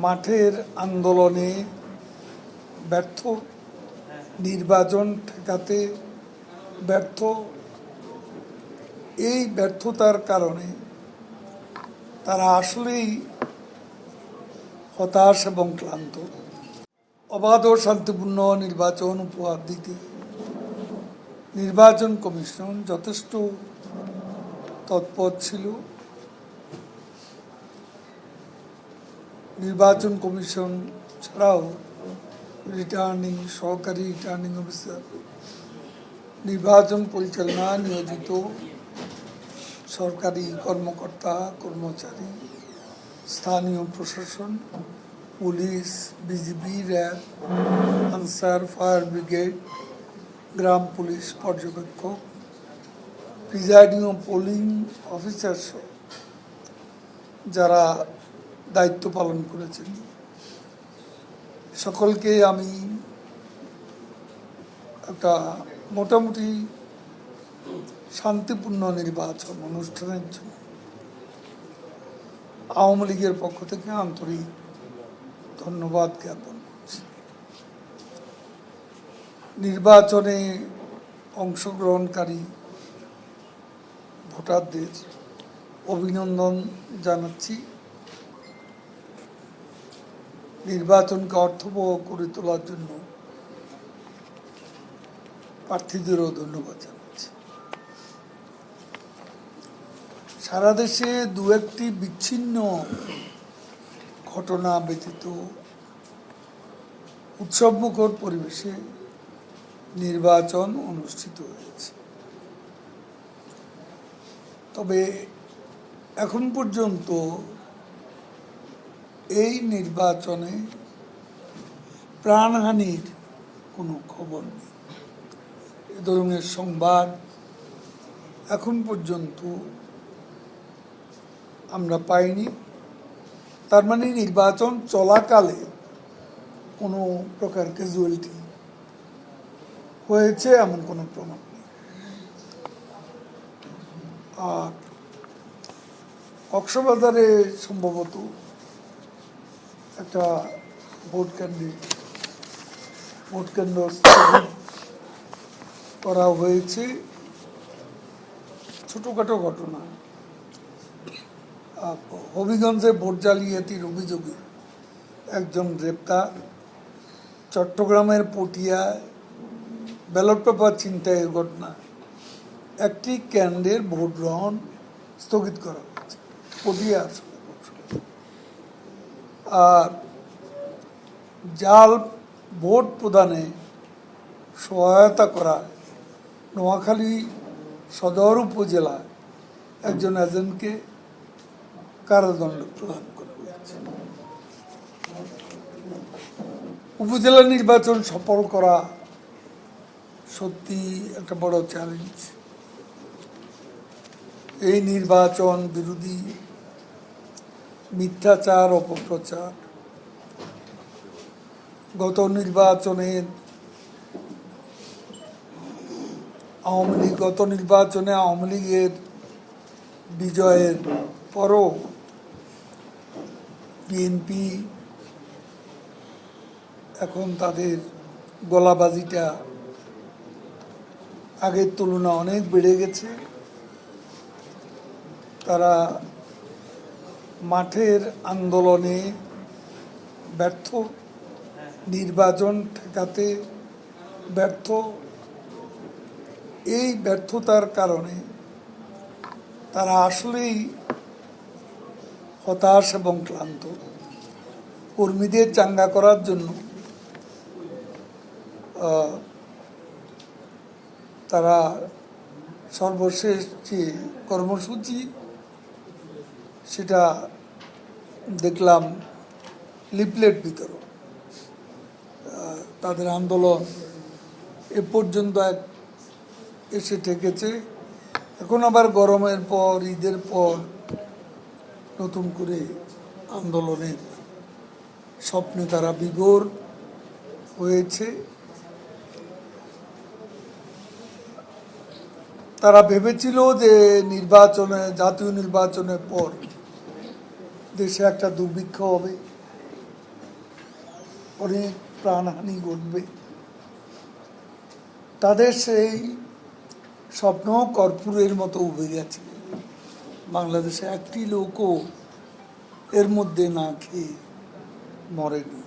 মাঠের আন্দোলনে ব্যর্থ, নির্বাচন ঠেকাতে ব্যর্থ। এই ব্যর্থতার কারণে তারা আসলেই হতাশ এবং ক্লান্ত। অবাধ ও শান্তিপূর্ণ নির্বাচন উপহার দিতে নির্বাচন কমিশন যথেষ্ট তৎপর ছিল। নির্বাচন কমিশন ছাড়াও সহকারী রিটার্নিং অফিসার, নির্বাচন পরিচালনা নিয়োজিত সরকারি কর্মকর্তা কর্মচারী, স্থানীয় প্রশাসন, police, BGB, RAB, Ansar, fire brigade, গ্রাম পুলিশ পর্যবেক্ষক, প্রিজাইডিং ও পোলিং অফিসার সহ যারা দায়িত্ব পালন করেছেন সকলকে আমি একটা মোটামুটি শান্তিপূর্ণ নির্বাচন অনুষ্ঠানের জন্য আওয়ামী লীগের পক্ষ থেকে আন্তরিক ধন্যবাদ জ্ঞাপন করছি। নির্বাচনে অংশগ্রহণকারী ভোটারদের অভিনন্দন জানাচ্ছি। নির্বাচনকে অর্থবহ করে তোলার জন্য প্রার্থীদেরও ধন্যবাদ জানাচ্ছি। সারা দেশে দু একটি বিচ্ছিন্ন ঘটনা ব্যতীত উৎসবমুখর পরিবেশে নির্বাচন অনুষ্ঠিত হয়েছে। তবে এখন পর্যন্ত এই নির্বাচনে প্রাণহানির কোনো খবর নেই। এ ধরনের সংবাদ এখন পর্যন্ত আমরা পাইনি। তার মানে নির্বাচন চলাকালে কোনো প্রকার ক্যাজুয়ালিটি হয়েছে এমন কোনো প্রমাণ নেই। আর কক্সবাজারে সম্ভবত একটা ভোট কেন্দ্র স্থগিত করা হয়েছে। ছোটখাটো ঘটনা। হবিগঞ্জে ভোট জালিয়াতির অভিযোগে একজন গ্রেপ্তার। চট্টগ্রামের পটিয়ায় ব্যালট পেপার ছিনতাইয়ের ঘটনা, একটি কেন্দ্রের ভোট গ্রহণ স্থগিত করা হয়েছে। পটিয়া আর জাল ভোট প্রদানে সহায়তা করা নোয়াখালী সদর উপজেলায় একজন এজেন্টকে কারাদণ্ড প্রদান করা হয়েছে। উপজেলা নির্বাচন সফল করা সত্যি একটা বড় চ্যালেঞ্জ। এই নির্বাচন বিরোধী মিথ্যাচার, অপপ্রচার, গত নির্বাচনে আওয়ামী লীগের বিজয়ের পরও বিএনপি এখন তাদের গলাবাজিটা আগের তুলনায় অনেক বেড়ে গেছে। তারা মাঠের আন্দোলনে ব্যর্থ, নির্বাচন ঠেকাতে ব্যর্থ। এই ব্যর্থতার কারণে তারা আসলেই হতাশ এবং ক্লান্ত। কর্মীদের চাঙ্গা করার জন্য তারা সর্বশেষ যে কর্মসূচি সেটা দেখলাম লিফলেট বিতরণ। তাদের আন্দোলন এ পর্যন্ত এসে ঠেকেছে। এখন আবার গরমের পর, ঈদের পর নতুন করে আন্দোলনের স্বপ্নে তারা বিভোর হয়েছে। তারা ভেবেছিল যে জাতীয় নির্বাচনের পর দেশে একটা দুর্ভিক্ষ হবে, অনেক প্রাণহানি ঘটবে, তাদের সেই স্বপ্ন কর্পূরের মতো উবে গেছে। বাংলাদেশে একটি লোকও এর মধ্যে না খেয়ে মরেনি।